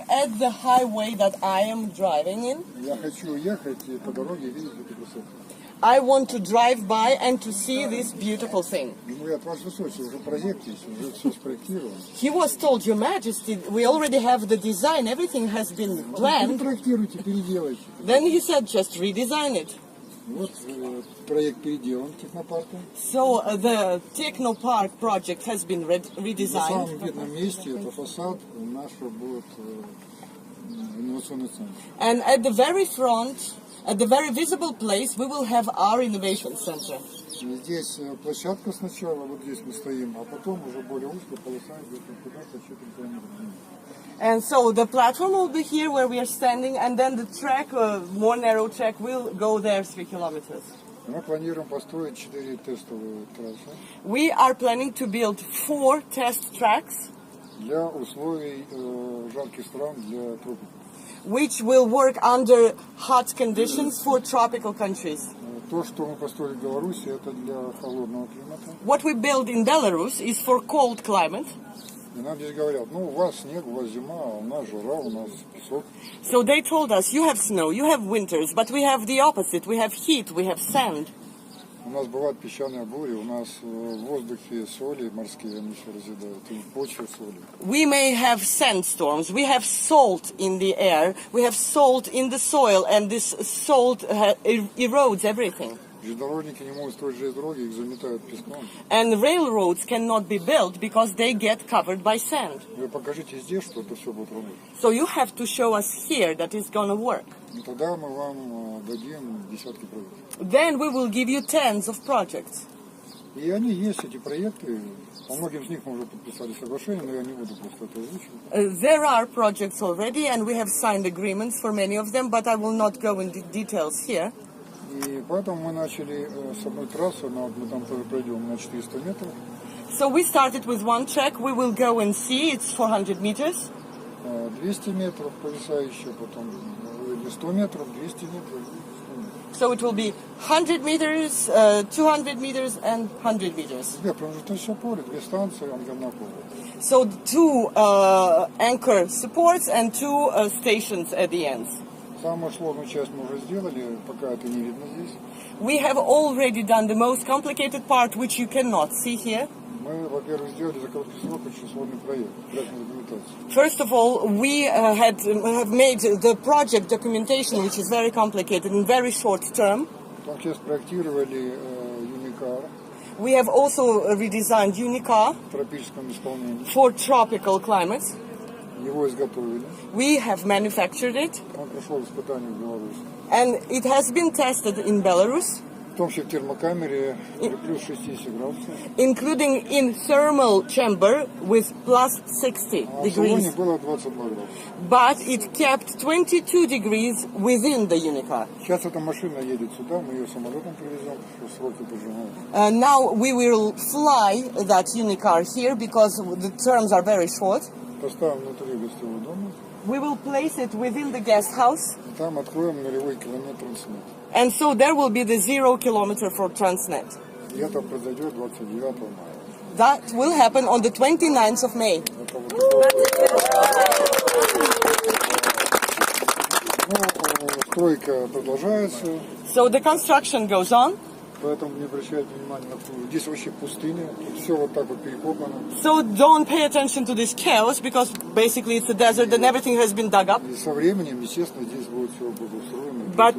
At the highway that I am driving in, I want to drive by and to see this beautiful thing. He was told, Your Majesty, we already have the design, everything has been planned. Then he said, just redesign it. So the Technopark project has been redesigned. And at the very front, at the very visible place, we will have our innovation center. And so the platform will be here where we are standing, and then the track, more narrow track, will go there 3 kilometers. We are planning to build 4 test tracks, which will work under hot conditions for tropical countries. What we build in Belarus is for cold climate. So they told us, you have snow, you have winters, but we have the opposite. We have heat, we have sand. We may have sandstorms, we have salt in the air, we have salt in the soil, and this salt erodes everything. And railroads cannot be built because they get covered by sand. So you have to show us here that it's going to work. Then we will give you tens of projects. There are projects already, and we have signed agreements for many of them, but I will not go into details here. So we started with one track. We will go and see. It's 400 meters. So it will be 100 meters, 200 meters, and 100 meters. So 2 anchor supports and 2 stations at the ends. We have already done the most complicated part, which you cannot see here. First of all, we have made the project documentation, which is very complicated, in very short term. We have also redesigned Yunitzkiy for tropical climates. We have manufactured it, and it has been tested in Belarus, including in thermal chamber with plus 60 degrees. But it kept 22 degrees within the Yunitzkiy. Now we will fly that Yunitzkiy here because the terms are very short. We will place it within the guest house. And so there will be the 0 kilometer for Transnet. That will happen on the 29th of May. So the construction goes on. So don't pay attention to this chaos, because basically it's a desert and everything has been dug up. But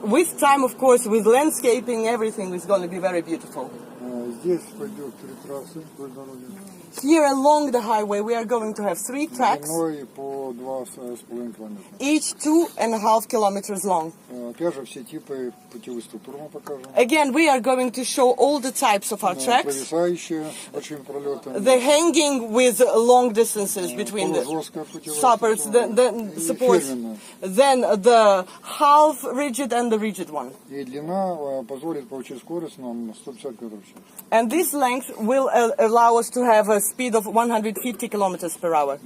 with time, of course, with landscaping, everything is going to be very beautiful. Here along the highway we are going to have 3 tracks, each 2.5 kilometers long. Again, we are going to show all the types of our tracks. The hanging with long distances between the supports, the supports, then the half rigid and the rigid one. And this length will allow us to have a speed of 150 kilometers per hour.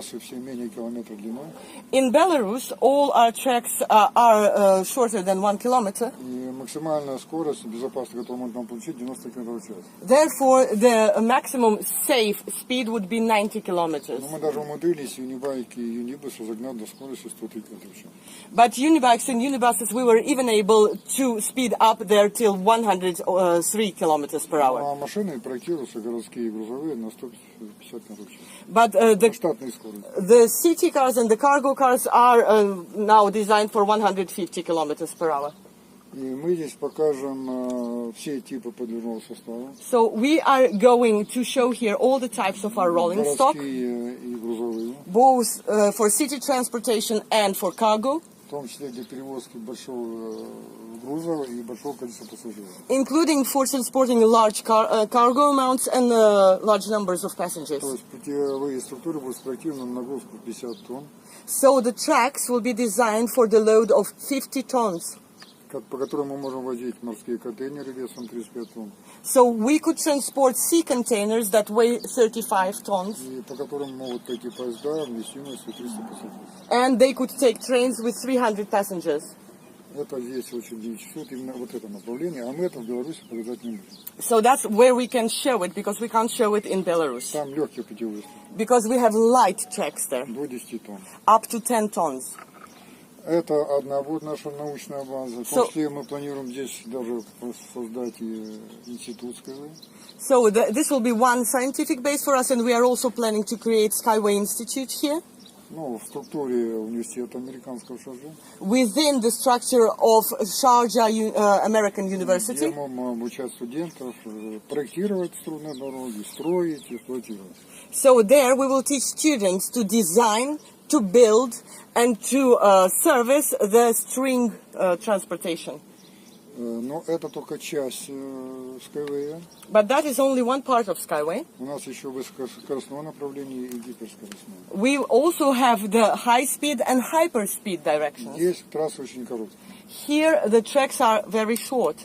трассы все менее километра длиной. In Belarus, all our tracks are shorter than 1 kilometer. И максимальная скорость безопасная, которую можно получить, 90 км в час. Therefore, the maximum safe speed would be 90 kilometers. Но мы даже умудрились юнибайки и юнибусы загнать до скорости 103 км в час. But unibikes and unibuses, we were even able to speed up there till 103 kilometers per hour. А машины проектируются городские и грузовые на 150 км в час. But the city cars and the cargo cars are now designed for 150 kilometers per hour. И мы здесь покажем все типы подвижного состава. So we are going to show here all the types of our rolling stock, И грузовые. both for city transportation and for cargo, В том числе для перевозки большого груза и большого количества пассажиров. including for transporting large cargo amounts and large numbers of passengers. То есть путевые структуры будут спроектированы на нагрузку 50 тонн. So the tracks will be designed for the load of 50 tons. По которым мы можем возить морские контейнеры весом 35 тонн. So we could transport sea containers that weigh 35 tons. И по которым могут пойти поезда вместимостью 300 пассажиров. And they could take trains with 300 passengers. Это здесь очень интересует именно вот это направление, а мы это в Беларуси показать не можем. So that's where we can show it, because we can't show it in Belarus. Там легкие путевые структуры. Because we have light tracks there, До 10 тонн. up to 10 tons. Это одна будет наша научная база. В том числе мы планируем здесь даже создать и институт Skyway. So this will be one scientific base for us, and we are also planning to create Skyway Institute here. Ну, в структуре университета американского Sharjah. Within the structure of Sharjah American University. Где мы можем обучать студентов проектировать трудные дороги, строить, эксплуатировать. So there we will teach students to design, to build, and to service the string transportation. Но это только часть Skyway. But that is only one part of Skyway. У нас еще высокоскоростное направление и гиперскоростное. We also have the high speed and hyper speed directions. Здесь трассы очень короткие. Here the tracks are very short.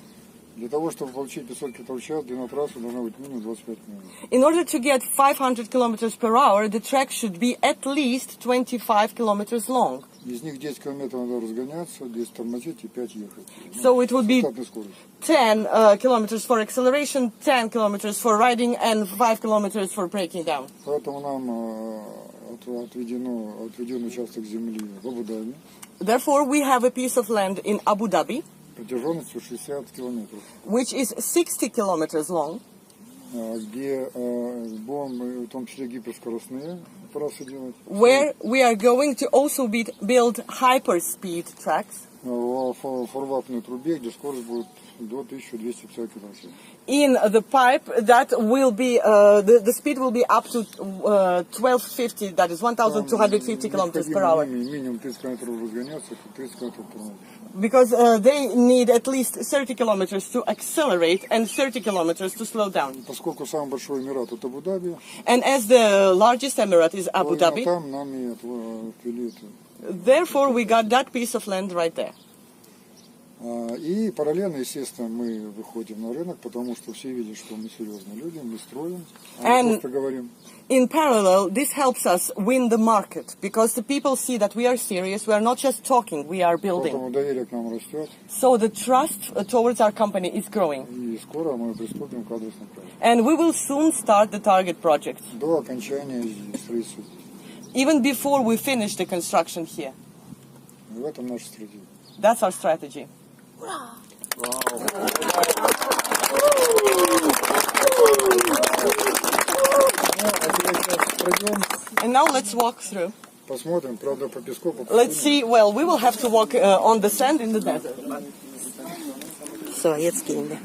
Для того, чтобы получить 500 км в час, длина трассы должна быть минимум 25 км. In order to get 500 kilometers per hour, the track should be at least 25 kilometers long. Из них 10 километров надо разгоняться, 10 тормозить и 5 ехать. So it would be Штатной скоростью. 10 kilometers for acceleration, 10 kilometers for riding, and 5 kilometers for braking down. Поэтому нам отведен участок земли в Абу-Даби. Therefore, we have a piece of land in Abu Dhabi, протяженностью 60 километров. which is 60 kilometers long, где будем в том числе гиперскоростные трассы делать. where we are going to also build hyper-speed tracks В форвардной трубе, где скорость будет до 1250 км. in the pipe that will be, the speed will be up to 1250, that is 1250 kilometers per hour. Минимум 30 км разгоняться, 30 км тормозить. Because they need at least 30 kilometers to accelerate and 30 kilometers to slow down. Поскольку самый большой эмират это Абу-Даби, And as the largest emirate is Abu Dhabi, там нам и отвели это. therefore we got that piece of land right there. И параллельно, естественно, мы выходим на рынок, потому что все видят, что мы серьезные люди, мы строим, а мы просто говорим. In parallel, this helps us win the market, because the people see that we are serious, we are not just talking, we are building. Поэтому доверие к нам растет. So the trust towards our company is growing. И скоро мы приступим к адресным проектам. And we will soon start the target project, До окончания строительства. even before we finish the construction here. В этом наша стратегия. That's our strategy. And now let's walk through. Посмотрим, правда, по песку. Let's see, well, we will have to walk on the sand in the desert. So, jetzt gehen wir.